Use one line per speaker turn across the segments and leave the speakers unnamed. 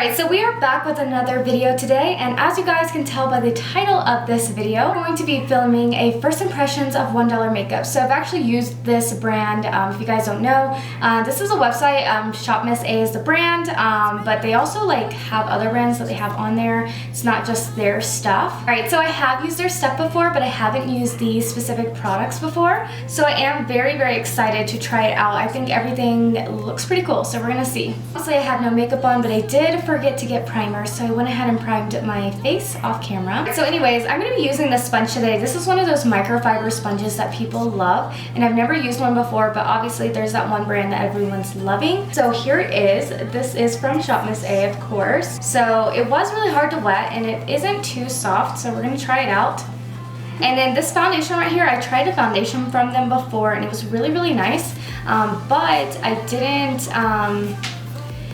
Alright, so we are back with another video today, and as you guys can tell by the title of this video, we're going to be filming a first impressions of $1 makeup. So I've actually used this brand, if you guys don't know. This is a website, ShopMissA is the brand, but they also have other brands that they have on there. It's not just their stuff. Alright, so I have used their stuff before, but I haven't used these specific products before. So I am very, very excited to try it out. I think everything looks pretty cool, so we're gonna see. Honestly, I had no makeup on, but I did forget to get primer, so I went ahead and primed my face off camera. So anyways, I'm going to be using this sponge today. This is one of those microfiber sponges that people love, and I've never used one before, but obviously there's that one brand that everyone's loving. So here it is. This is from ShopMissA, of course. So it was really hard to wet, and it isn't too soft, so we're going to try it out. And then this foundation right here, I tried a foundation from them before, and it was really, really nice, but I didn't...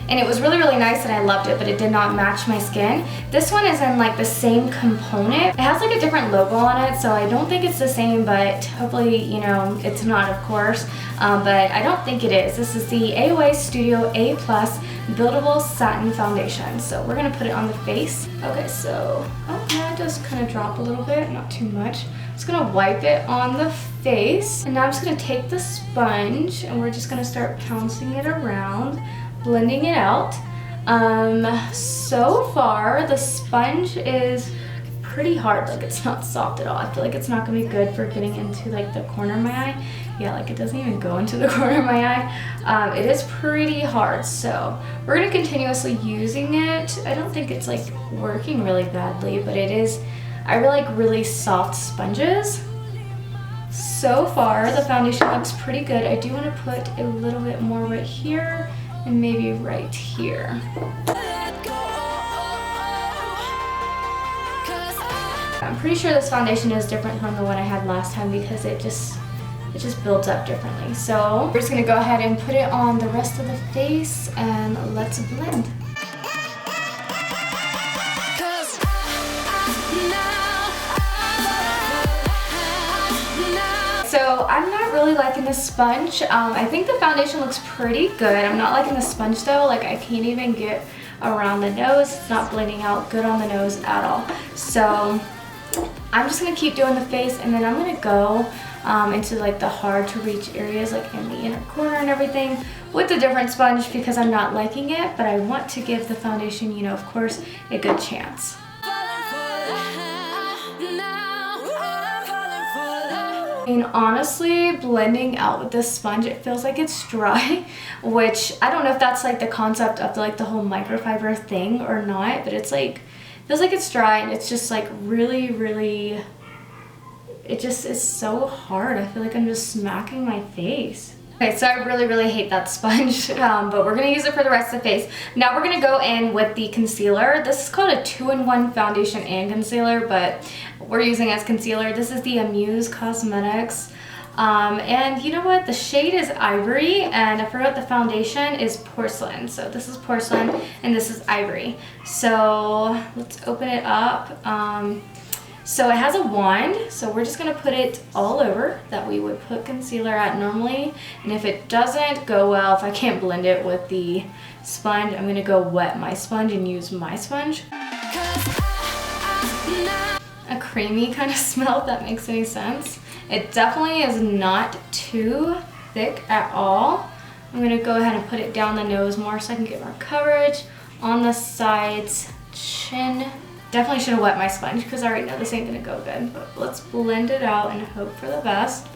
and it was really, really nice and I loved it, but it did not match my skin. This one is in the same component. It has a different logo on it, so I don't think it's the same, but hopefully, you know, it's not, of course. But I don't think it is. This is the AOA Studio A+ Buildable Satin Foundation. So we're gonna put it on the face. Okay, so, oh yeah, it does kind of drop a little bit, not too much. I'm just gonna wipe it on the face. And now I'm just gonna take the sponge and we're just gonna start pouncing it around, blending it out. So far the sponge is pretty hard, it's not soft at all. I feel like it's not gonna be good for getting into the corner of my eye. Yeah, it doesn't even go into the corner of my eye. It is pretty hard, so we're gonna continuously using it. I don't think it's working really badly, but it is, I really like really soft sponges. So far the foundation looks pretty good. I do want to put a little bit more right here and maybe right here. I'm pretty sure this foundation is different from the one I had last time because it just builds up differently. So we're just gonna go ahead and put it on the rest of the face and let's blend. So I'm not really liking the sponge. I think the foundation looks pretty good. I'm not liking the sponge though. I can't even get around the nose. It's not blending out good on the nose at all. So I'm just gonna keep doing the face, and then I'm gonna go into the hard to reach areas in the inner corner and everything with a different sponge because I'm not liking it, but I want to give the foundation, you know, of course, a good chance. And honestly, blending out with this sponge, it feels like it's dry, which I don't know if that's the concept of the whole microfiber thing or not, but it's feels like it's dry, and it's just really, really, it just is so hard. I feel like I'm just smacking my face. Okay, so I really, really hate that sponge, but we're gonna use it for the rest of the face. Now we're gonna go in with the concealer. This is called a 2-in-1 foundation and concealer, but we're using as concealer. This is the Amuse Cosmetics. And you know what? The shade is Ivory, and I forgot the foundation is Porcelain. So this is Porcelain, and this is Ivory. So let's open it up. So it has a wand, so we're just gonna put it all over that we would put concealer at normally. And if it doesn't go well, if I can't blend it with the sponge, I'm gonna go wet my sponge and use my sponge. A creamy kind of smell, if that makes any sense. It definitely is not too thick at all. I'm gonna go ahead and put it down the nose more so I can get more coverage. On the sides, chin. Definitely should have wet my sponge because I already know this ain't gonna go good, but let's blend it out and hope for the best.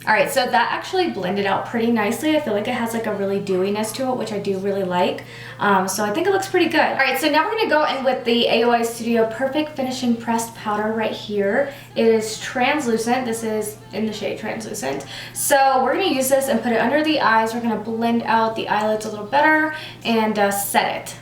Alright, so that actually blended out pretty nicely. I feel like it has a really dewiness to it, which I do really like. So I think it looks pretty good. Alright, so now we're going to go in with the AOA Studio Perfect Finishing Pressed Powder right here. It is translucent. This is in the shade Translucent. So we're going to use this and put it under the eyes. We're going to blend out the eyelids a little better and set it.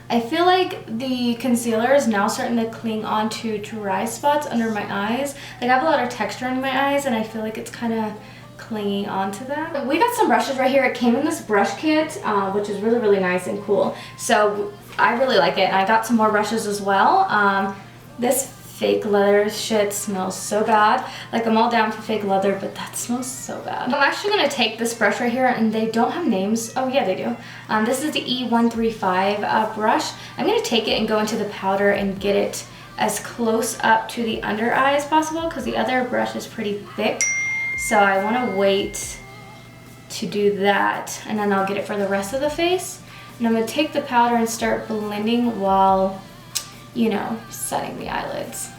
I feel like the concealer is now starting to cling onto dry spots under my eyes. I have a lot of texture in my eyes, and I feel like it's kind of clinging onto that. We got some brushes right here. It came in this brush kit, which is really, really nice and cool. So I really like it, and I got some more brushes as well. This fake leather shit smells so bad. Like, I'm all down for fake leather, but that smells so bad. I'm actually gonna take this brush right here, and they don't have names. Oh yeah, they do. This is the E135 brush. I'm gonna take it and go into the powder and get it as close up to the under eye as possible, because the other brush is pretty thick. So I wanna wait to do that, and then I'll get it for the rest of the face. And I'm gonna take the powder and start blending while, you know, setting the eyelids.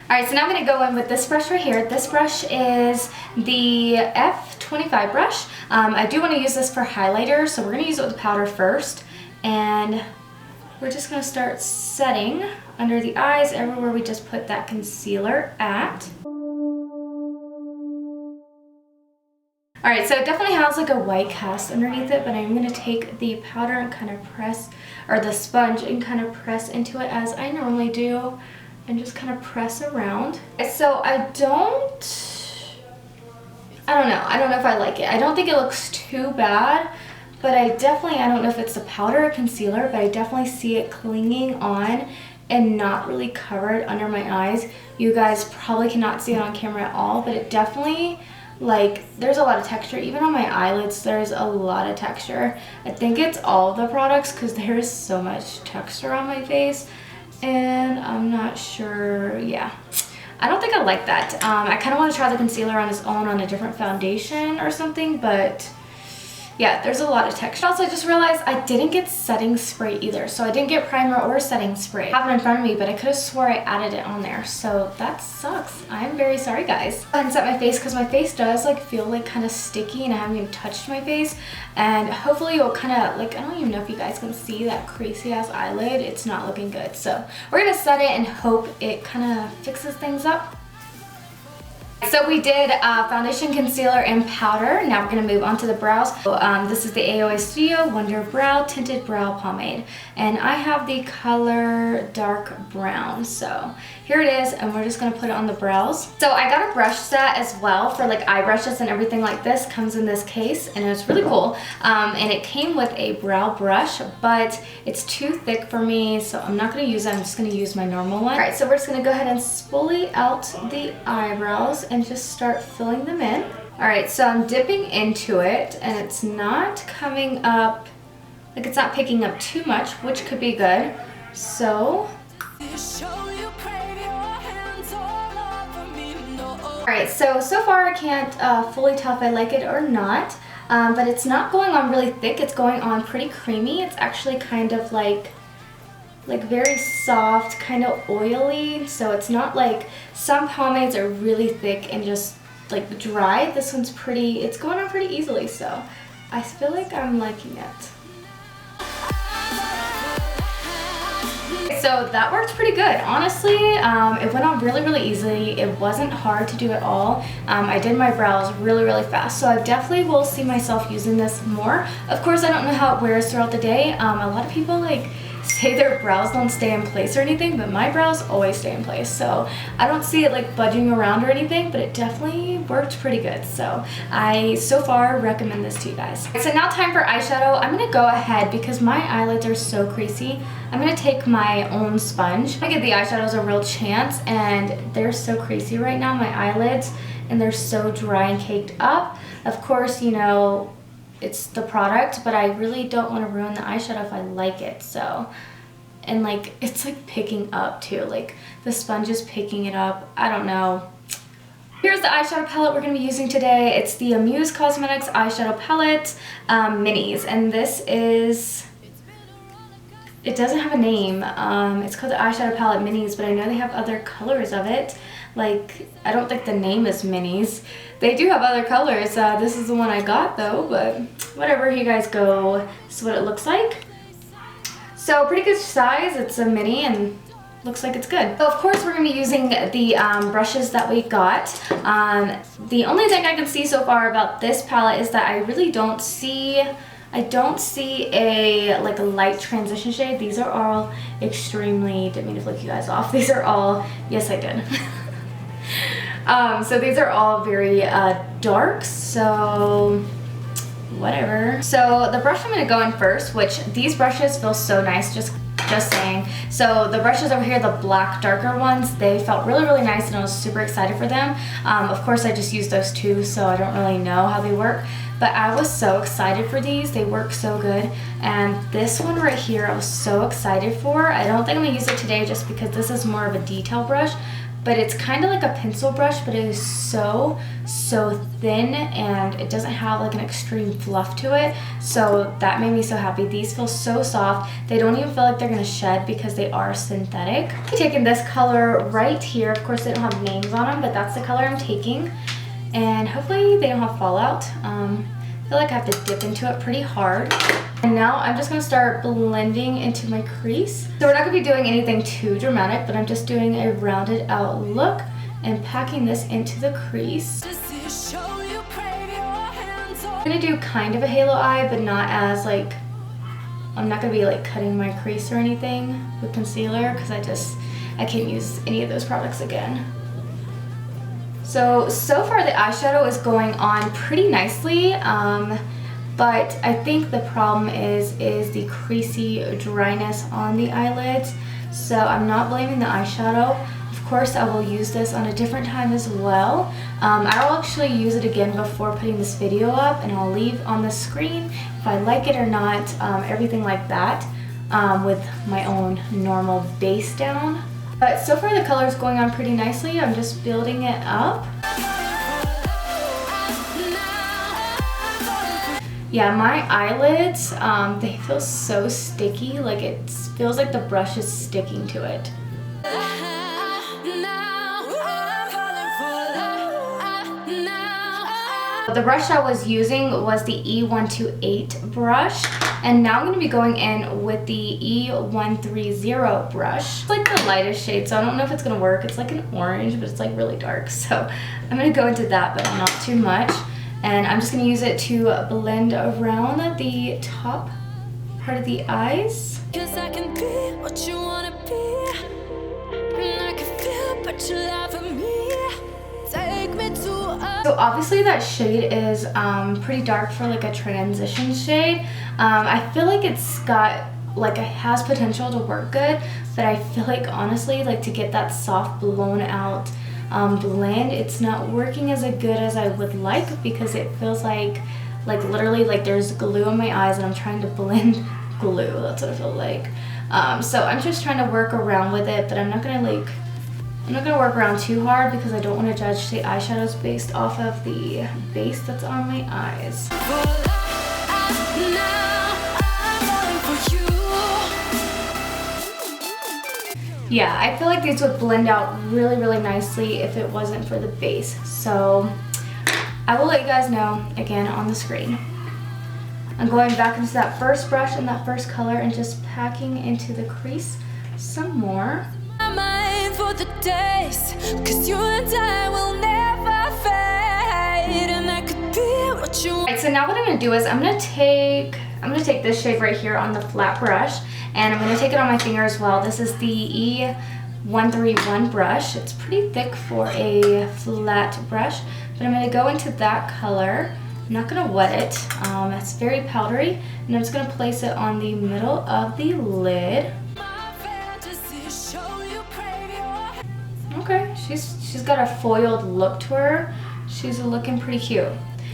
Alright, so now I'm going to go in with this brush right here. This brush is the F25 brush. I do want to use this for highlighter, so we're going to use it with the powder first. And we're just going to start setting under the eyes, everywhere we just put that concealer at. Alright, so it definitely has like a white cast underneath it, but I'm going to take the powder and kind of press, or the sponge, and kind of press into it as I normally do, and just kind of press around. So I don't know if I like it. I don't think it looks too bad, but I don't know if it's the powder or concealer, but I definitely see it clinging on and not really covered under my eyes. You guys probably cannot see it on camera at all, but it definitely, like, there's a lot of texture. Even on my eyelids, there's a lot of texture. I think it's all of the products, because there is so much texture on my face, and I'm not sure. Yeah, I don't think I like that. I kind of want to try the concealer on its own on a different foundation or something, but yeah, there's a lot of texture. Also, I just realized I didn't get setting spray either, so I didn't get primer or setting spray. I have it in front of me, but I could have swore I added it on there, so that sucks. I'm very sorry, guys. I haven't set my face because my face does like feel like kind of sticky, and I haven't even touched my face. And hopefully it'll kind of, like, I don't even know if you guys can see that crazy ass eyelid. It's not looking good, so we're gonna set it and hope it kind of fixes things up. So we did foundation, concealer, and powder. Now we're going to move on to the brows. So, this is the AOA Studio Wonder Brow Tinted Brow Pomade. And I have the color dark brown. So here it is, and we're just going to put it on the brows. So I got a brush set as well for like eye brushes and everything like this. Comes in this case, and it's really cool. And it came with a brow brush, but it's too thick for me, so I'm not going to use it. I'm just going to use my normal one. Alright, so we're just going to go ahead and spoolie out the eyebrows and just start filling them in. Alright, so I'm dipping into it, and it's not coming up, like, it's not picking up too much, which could be good. So alright, so far I can't fully tell if I like it or not, but it's not going on really thick. It's going on pretty creamy. It's actually kind of like very soft, kind of oily. So it's not like some pomades are really thick and just like dry. This one's pretty, it's going on pretty easily, so I feel like I'm liking it. So that worked pretty good. Honestly, it went on really easily. It wasn't hard to do at all. I did my brows really fast, so I definitely will see myself using this more. Of course, I don't know how it wears throughout the day. A lot of people like say their brows don't stay in place or anything, but my brows always stay in place, so I don't see it like budging around or anything, but it definitely worked pretty good. So I so far recommend this to you guys. So now time for eyeshadow. I'm gonna go ahead, because my eyelids are so creasy, I'm gonna take my own sponge. I give the eyeshadows a real chance, and they're so creasy right now, my eyelids, and they're so dry and caked up. Of course, you know, it's the product, but I really don't want to ruin the eyeshadow if I like it. So, and like, it's like picking up too, like the sponge is picking it up. I don't know. Here's the eyeshadow palette we're going to be using today. It's the Muse Cosmetics eyeshadow palette minis, and this is, it doesn't have a name. It's called the eyeshadow palette minis, but I know they have other colors of it. Like, I don't think the name is minis. They do have other colors. This is the one I got though, but whatever, you guys go. This is what it looks like. So pretty good size. It's a mini and looks like it's good. So of course we're going to be using the brushes that we got. The only thing I can see so far about this palette is that I really don't see a like a light transition shade. These are all extremely, didn't mean to flick you guys off. These are all, yes I did. So these are all very dark, so whatever. So the brush I'm gonna go in first, which these brushes feel so nice, just saying. So the brushes over here, the black darker ones, they felt really, really nice and I was super excited for them. Of course, I just used those two, so I don't really know how they work, but I was so excited for these. They work so good. And this one right here, I was so excited for. I don't think I'm gonna use it today just because this is more of a detail brush, but it's kind of like a pencil brush, but it is so thin and it doesn't have like an extreme fluff to it. So that made me so happy. These feel so soft. They don't even feel like they're gonna shed because they are synthetic. I'm taking this color right here. Of course, they don't have names on them, but that's the color I'm taking. And hopefully they don't have fallout. I feel like I have to dip into it pretty hard. And now I'm just gonna start blending into my crease. So we're not gonna be doing anything too dramatic, but I'm just doing a rounded out look and packing this into the crease. I'm gonna do kind of a halo eye, but not as like, I'm not gonna be like cutting my crease or anything with concealer because I can't use any of those products again. So far the eyeshadow is going on pretty nicely, but I think the problem is the creasy dryness on the eyelids. So I'm not blaming the eyeshadow. Of course, I will use this on a different time as well. I'll actually use it again before putting this video up, and I'll leave on the screen if I like it or not, everything like that, with my own normal base down. But so far the color is going on pretty nicely. I'm just building it up. Yeah, my eyelids, they feel so sticky. Like it feels like the brush is sticking to it. The brush I was using was the E128 brush, and now I'm going to be going in with the E130 brush. It's like the lightest shade, so I don't know if it's going to work. It's like an orange, but it's like really dark, so I'm going to go into that, but not too much. And I'm just going to use it to blend around the top part of the eyes. 'Cause I can be what you want to be, and I can feel but you love me. Take me to a... So obviously that shade is pretty dark for like a transition shade. I feel like it's got like it has potential to work good, but I feel like honestly like to get that soft blown out blend, it's not working as good as I would like because it feels like literally like there's glue on my eyes and I'm trying to blend glue. That's what I feel like. So I'm just trying to work around with it, but I'm not gonna work around too hard because I don't want to judge the eyeshadows based off of the base that's on my eyes. Yeah, I feel like these would blend out really, really nicely if it wasn't for the base. So I will let you guys know again on the screen. I'm going back into that first brush and that first color and just packing into the crease some more. For the days, 'cause you and I will never fade, and that could be what you want. Right, so now what I'm gonna do is I'm gonna take this shade right here on the flat brush, and I'm gonna take it on my finger as well. This is the E131 brush. It's pretty thick for a flat brush, but I'm gonna go into that color. I'm not gonna wet it. It's very powdery, and I'm just gonna place it on the middle of the lid. Okay, she's got a foiled look to her. She's looking pretty cute.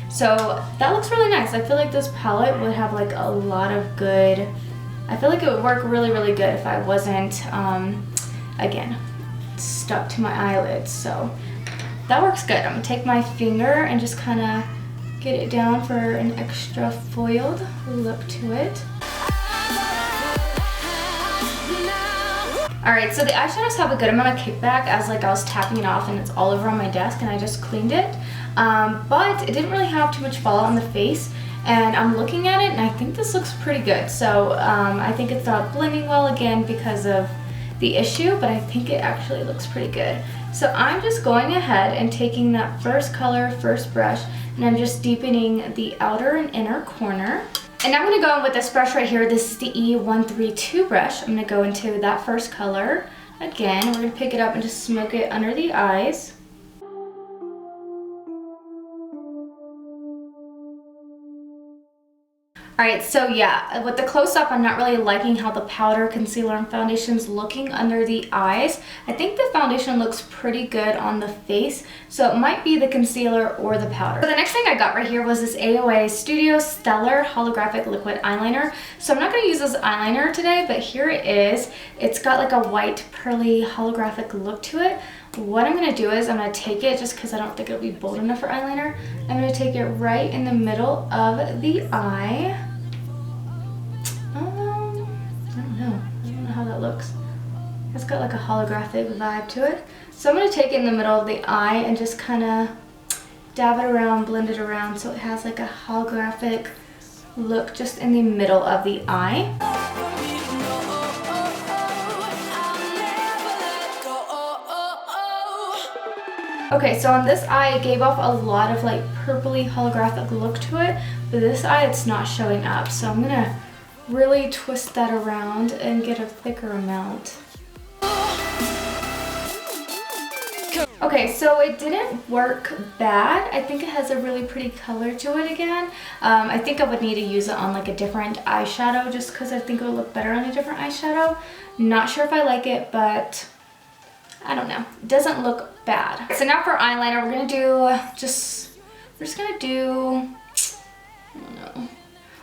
So that looks really nice. I feel like this palette would have like a lot of good, I feel like it would work really, really good if I wasn't, again, stuck to my eyelids. So that works good. I'm gonna take my finger and just kind of get it down for an extra foiled look to it. Alright, so the eyeshadows have a good amount of kickback as like I was tapping it off and it's all over on my desk and I just cleaned it. But it didn't really have too much fallout on the face, and I'm looking at it and I think this looks pretty good. So I think it's not blending well again because of the issue, but I think it actually looks pretty good. So I'm just going ahead and taking that first color, first brush, and I'm just deepening the outer and inner corner. And now I'm going to go in with this brush right here. This is the E132 brush. I'm going to go into that first color. Again, we're going to pick it up and just smoke it under the eyes. Alright, so yeah, with the close-up, I'm not really liking how the powder, concealer, and foundation's looking under the eyes. I think the foundation looks pretty good on the face, so it might be the concealer or the powder. So the next thing I got right here was this AOA Studio Stellar Holographic Liquid Eyeliner. So I'm not going to use this eyeliner today, but here it is. It's got like a white, pearly, holographic look to it. What I'm going to do is I'm going to take it, just because I don't think it'll be bold enough for eyeliner, I'm going to take it right in the middle of the eye. I don't know how that looks. It's got like a holographic vibe to it. So I'm going to take it in the middle of the eye and just kind of dab it around, blend it around so it has like a holographic look just in the middle of the eye. Okay, so on this eye it gave off a lot of like purpley holographic look to it, but this eye it's not showing up. So I'm going to really twist that around and get a thicker amount. Okay, so it didn't work bad. I think it has a really pretty color to it again. I think I would need to use it on like a different eyeshadow just because I think it would look better on a different eyeshadow. Not sure if I like it, but I don't know. It doesn't look bad. So now for eyeliner, we're just gonna do, I don't know.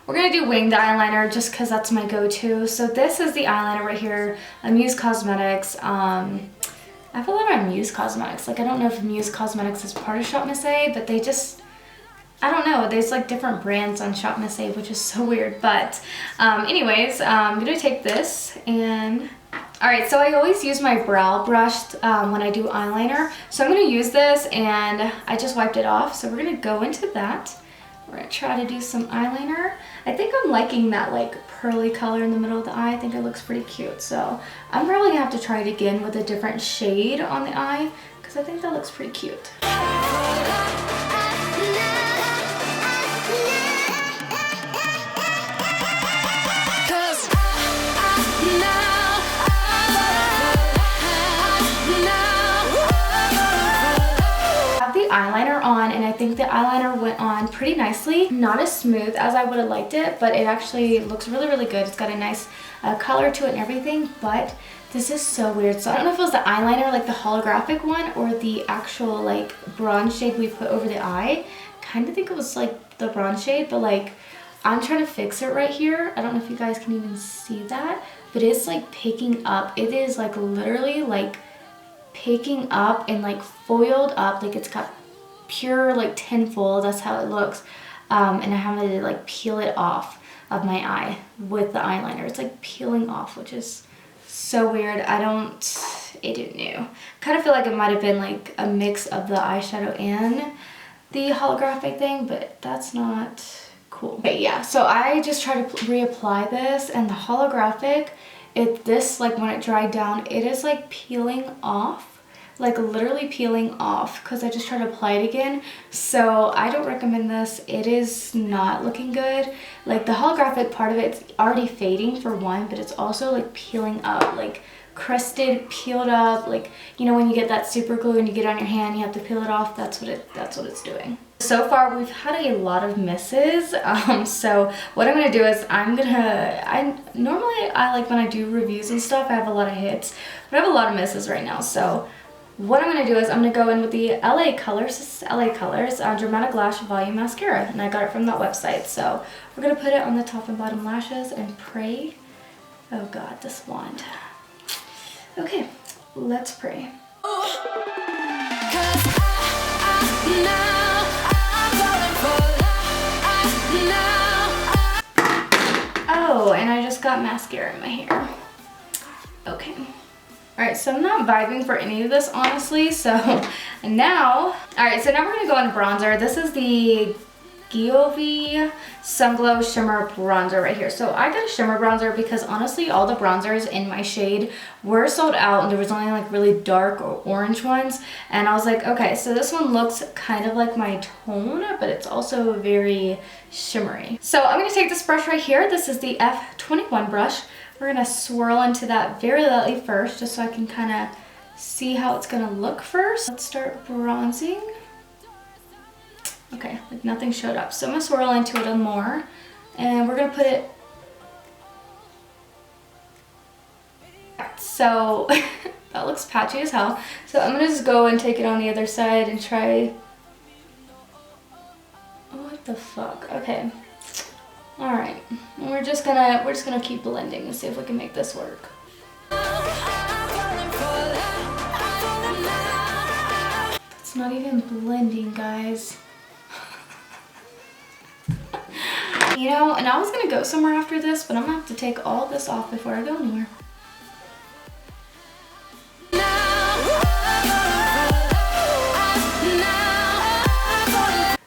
We're going to do winged eyeliner just because that's my go-to. So this is the eyeliner right here, Muse Cosmetics. I have a lot of Muse Cosmetics. Like, I don't know if Muse Cosmetics is part of ShopMissA, but they just, I don't know. There's like different brands on ShopMissA, which is so weird. But anyways, I'm going to take this and... Alright, so I always use my brow brush when I do eyeliner. So I'm going to use this and I just wiped it off. So we're going to go into that. We're going to try to do some eyeliner. I think I'm liking that like pearly color in the middle of the eye. I think it looks pretty cute. So I'm probably going to have to try it again with a different shade on the eye because I think that looks pretty cute. Eyeliner on, and I think the eyeliner went on pretty nicely. Not as smooth as I would have liked it, but it actually looks really, really good. It's got a nice color to it and everything, but this is so weird. So I don't know if it was the eyeliner, like the holographic one, or the actual like bronze shade we put over the eye. Kind of think it was like the bronze shade, but like I'm trying to fix it right here. I don't know if you guys can even see that, but it's like picking up. It is like literally like picking up and like foiled up, like it's got pure like tinfoil. That's how it looks. And I have to like peel it off of my eye with the eyeliner. It's like peeling off, which is so weird. I didn't know. Kind of feel like it might have been like a mix of the eyeshadow and the holographic thing, but that's not cool. Okay, yeah, so I just tried to reapply this, and the holographic, this like when it dried down, it is like peeling off. Like literally peeling off because I just tried to apply it again. So I don't recommend this. It is not looking good. Like the holographic part of it's already fading for one, but it's also like peeling up, like crusted, peeled up. Like, you know, when you get that super glue and you get it on your hand, you have to peel it off. That's what it's doing. So far we've had a lot of misses. So what I'm gonna do is normally I like when I do reviews and stuff, I have a lot of hits, but I have a lot of misses right now. So what I'm going to do is I'm going to go in with the LA Colors, this is LA Colors Dramatic Lash Volume Mascara, and I got it from that website. So we're going to put it on the top and bottom lashes and pray. Oh God, this wand. Okay, let's pray. Oh, and I just got mascara in my hair. Okay. Alright, so I'm not vibing for any of this, honestly, so now, alright, so now we're going to go on bronzer. This is the Giove Sun Glow Shimmer Bronzer right here. So I got a shimmer bronzer because honestly, all the bronzers in my shade were sold out, and there was only like really dark or orange ones, and I was like, okay, so this one looks kind of like my tone, but it's also very shimmery. So I'm going to take this brush right here. This is the F21 brush. We're going to swirl into that very lightly first, just so I can kind of see how it's going to look first. Let's start bronzing. Okay, like nothing showed up. So I'm going to swirl into it a little more. And we're gonna put it, so that looks patchy as hell. So I'm gonna just go and take it on the other side and try, what the fuck, okay. All right, we're just gonna keep blending and see if we can make this work. It's not even blending, guys. You know, and I was gonna go somewhere after this, but I'm gonna have to take all this off before I go anywhere.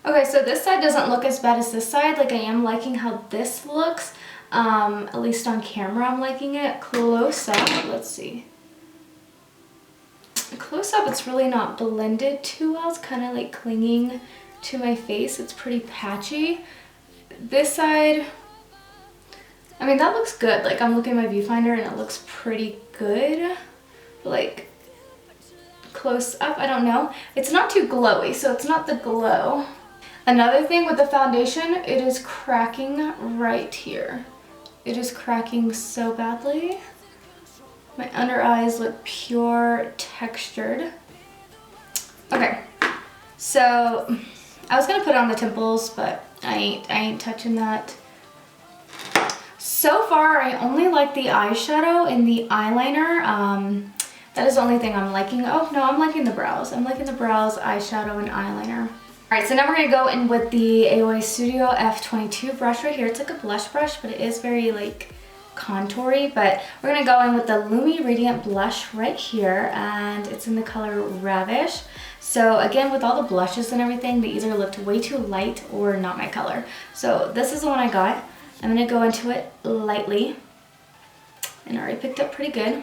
Okay, so this side doesn't look as bad as this side. Like, I am liking how this looks. At least on camera, I'm liking it. Close up, let's see. Close up, it's really not blended too well. It's kind of like clinging to my face. It's pretty patchy. This side, I mean, that looks good. Like, I'm looking at my viewfinder and it looks pretty good. But like, close up, I don't know. It's not too glowy, so it's not the glow. Another thing with the foundation, it is cracking right here. It is cracking so badly. My under eyes look pure textured. Okay, so I was gonna put it on the temples, but I ain't touching that. So far, I only like the eyeshadow and the eyeliner. That is the only thing I'm liking. Oh no, I'm liking the brows. I'm liking the brows, eyeshadow, and eyeliner. All right, so now we're gonna go in with the AOA Studio F22 brush right here. It's like a blush brush, but it is very like contoury. But we're gonna go in with the Lumi Radiant blush right here, and it's in the color Ravish. So again, with all the blushes and everything, they either looked way too light or not my color. So this is the one I got. I'm gonna go into it lightly, and I already picked up pretty good.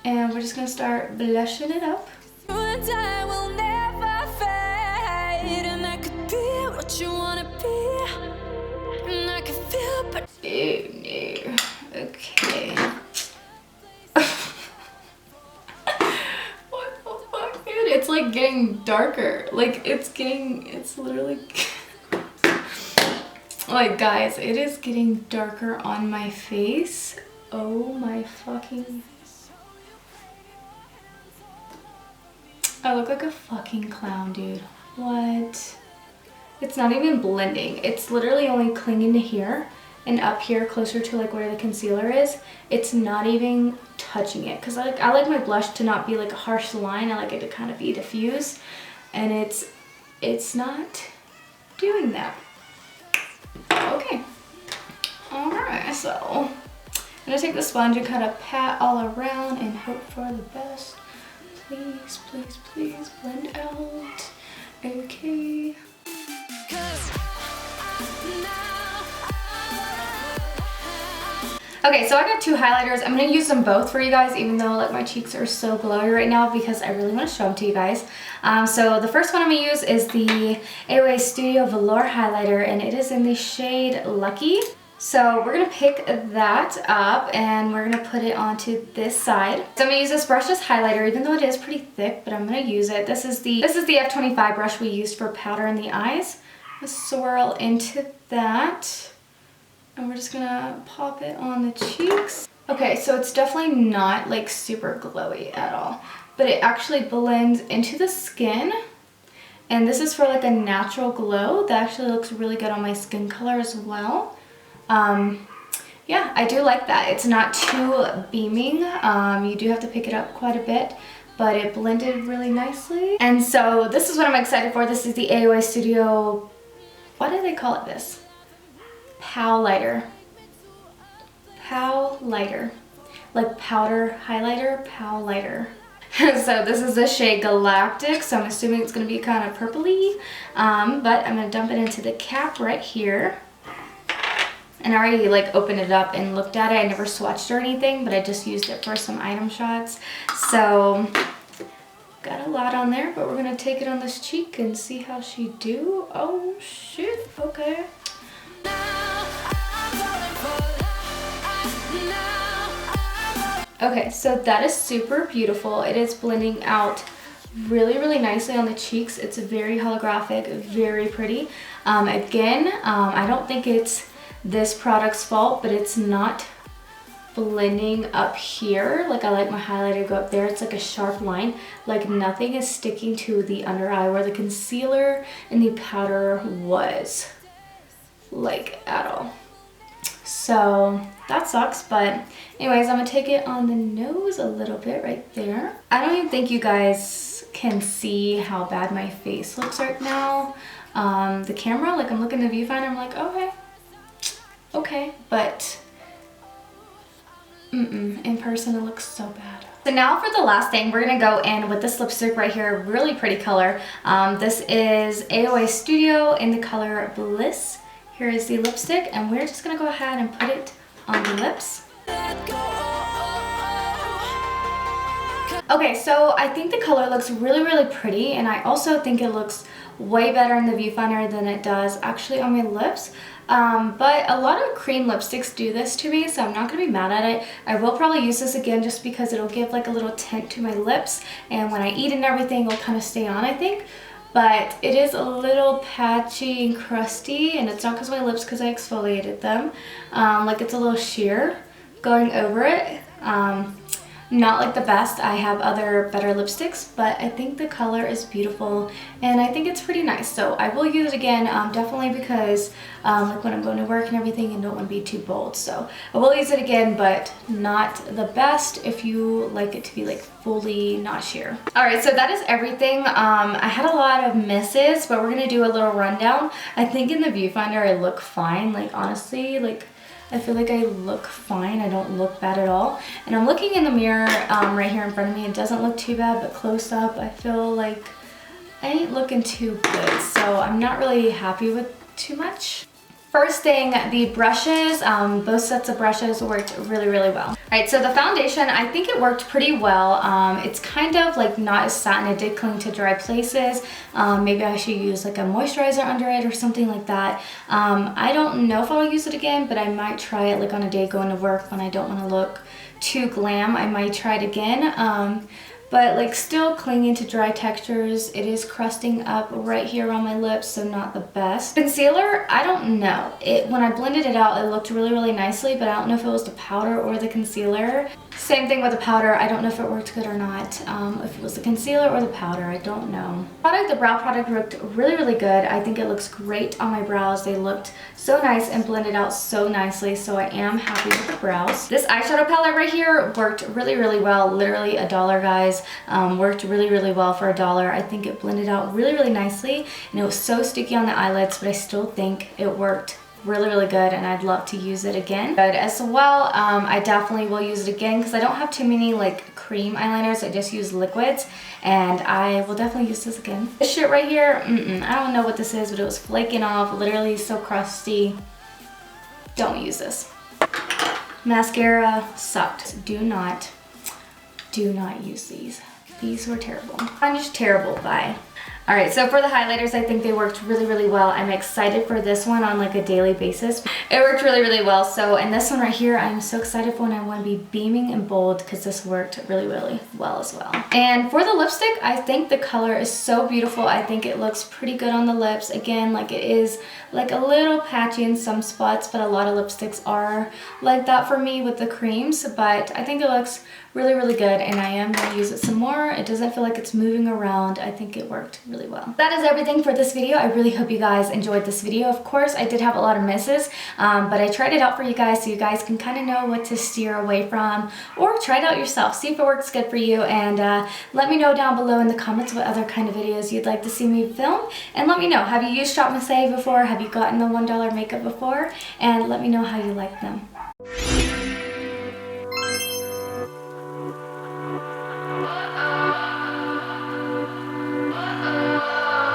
And we're just gonna start blushing it up. You wanna be, and I can feel, but oh no. Okay. What the fuck, dude? It's like getting darker. Like, it's literally like, guys, it is getting darker on my face. Oh my fucking, I look like a fucking clown, dude. What? It's not even blending. It's literally only clinging to here and up here closer to like where the concealer is. It's not even touching it, because I like my blush to not be like a harsh line. I like it to kind of be diffuse, and it's not doing that. Okay. All right, so I'm gonna take the sponge and kind of pat all around and hope for the best. Please, please, please blend out. Okay. Okay, so I got two highlighters. I'm gonna use them both for you guys, even though like my cheeks are so glowy right now, because I really want to show them to you guys. So the first one I'm gonna use is the AOA Studio Velour highlighter, and it is in the shade Lucky. So we're gonna pick that up and we're gonna put it onto this side. So I'm gonna use this brush as highlighter, even though it is pretty thick, but I'm gonna use it. This is the F25 brush we used for powder in the eyes. I'm gonna swirl into that, and we're just gonna pop it on the cheeks. Okay, so it's definitely not like super glowy at all, but it actually blends into the skin. And this is for like a natural glow that actually looks really good on my skin color as well. Yeah, I do like that. It's not too beaming. You do have to pick it up quite a bit, but it blended really nicely. And so this is what I'm excited for. This is the AOA Studio, what do they call it this? Powlighter. Powlighter. Like powder highlighter, powlighter. So this is the shade Galactic, so I'm assuming it's going to be kind of purpley. But I'm going to dump it into the cap right here. And I already like opened it up and looked at it. I never swatched or anything, but I just used it for some item shots. So got a lot on there, but we're gonna take it on this cheek and see how she do. Oh shit, okay. Okay, so that is super beautiful. It is blending out really, really nicely on the cheeks. It's very holographic, very pretty. Again, I don't think it's this product's fault, but it's not blending up here. Like I like my highlighter to go up there. It's like a sharp line. Like nothing is sticking to the under eye where the concealer and the powder was, like at all. So that sucks, but anyways, I'm gonna take it on the nose a little bit right there. I don't even think you guys can see how bad my face looks right now. The camera, like I'm looking at the viewfinder, I'm like, okay, but in person it looks so bad. So now for the last thing, we're gonna go in with this lipstick right here, really pretty color. This is AOA Studio in the color Bliss. Here is the lipstick, and we're just gonna go ahead and put it on the lips. Okay, so I think the color looks really, really pretty, and I also think it looks way better in the viewfinder than it does actually on my lips. But a lot of cream lipsticks do this to me, so I'm not gonna be mad at it. I will probably use this again just because it'll give like a little tint to my lips, and when I eat and everything, it'll kind of stay on, I think. But it is a little patchy and crusty, and it's not because of my lips, because I exfoliated them. Like it's a little sheer going over it. Not like the best. I have other better lipsticks, but I think the color is beautiful and I think it's pretty nice. So I will use it again, definitely because like when I'm going to work and everything and don't want to be too bold. So I will use it again, but not the best if you like it to be like fully not sheer. Alright, so that is everything. I had a lot of misses, but we're going to do a little rundown. I think in the viewfinder I look fine. Like honestly, like I feel like I look fine. I don't look bad at all. And I'm looking in the mirror right here in front of me. It doesn't look too bad, but close up, I feel like I ain't looking too good. So I'm not really happy with too much. First thing, the brushes, both sets of brushes worked really, really well. All right, so the foundation, I think it worked pretty well. It's kind of like not as satin. It did cling to dry places. Maybe I should use like a moisturizer under it or something like that. I don't know if I'll use it again, but I might try it like on a day going to work when I don't want to look too glam. I might try it again. But like still clinging to dry textures. It is crusting up right here on my lips, so not the best. Concealer, I don't know. When I blended it out, it looked really, really nicely, but I don't know if it was the powder or the concealer. Same thing with the powder. I don't know if it worked good or not. If it was the concealer or the powder, I don't know. The brow product looked really, really good. I think it looks great on my brows. They looked so nice and blended out so nicely, so I am happy with the brows. This eyeshadow palette right here worked really, really well. Literally $1, guys. Worked really, really well for $1. I think it blended out really, really nicely, and it was so sticky on the eyelids, but I still think it worked really, really good, and I'd love to use it again. But as well, I definitely will use it again because I don't have too many like cream eyeliners. I just use liquids, and I will definitely use this again. This shit right here, I don't know what this is, but it was flaking off, literally so crusty. Don't use this. Mascara sucked. Do not use these. These were terrible. I'm just terrible. Bye. Alright, so for the highlighters, I think they worked really, really well. I'm excited for this one on like a daily basis. It worked really, really well. So, and this one right here, I'm so excited for when I want to be beaming and bold because this worked really, really well as well. And for the lipstick, I think the color is so beautiful. I think it looks pretty good on the lips. Again, like it is like a little patchy in some spots, but a lot of lipsticks are like that for me with the creams. But I think it looks really, really good, and I am going to use it some more. It doesn't feel like it's moving around. I think it worked really well. That is everything for this video. I really hope you guys enjoyed this video. Of course, I did have a lot of misses, but I tried it out for you guys so you guys can kind of know what to steer away from, or try it out yourself. See if it works good for you, and let me know down below in the comments what other kind of videos you'd like to see me film, and let me know, have you used ShopMissA before? Have you gotten the $1 makeup before? And let me know how you like them.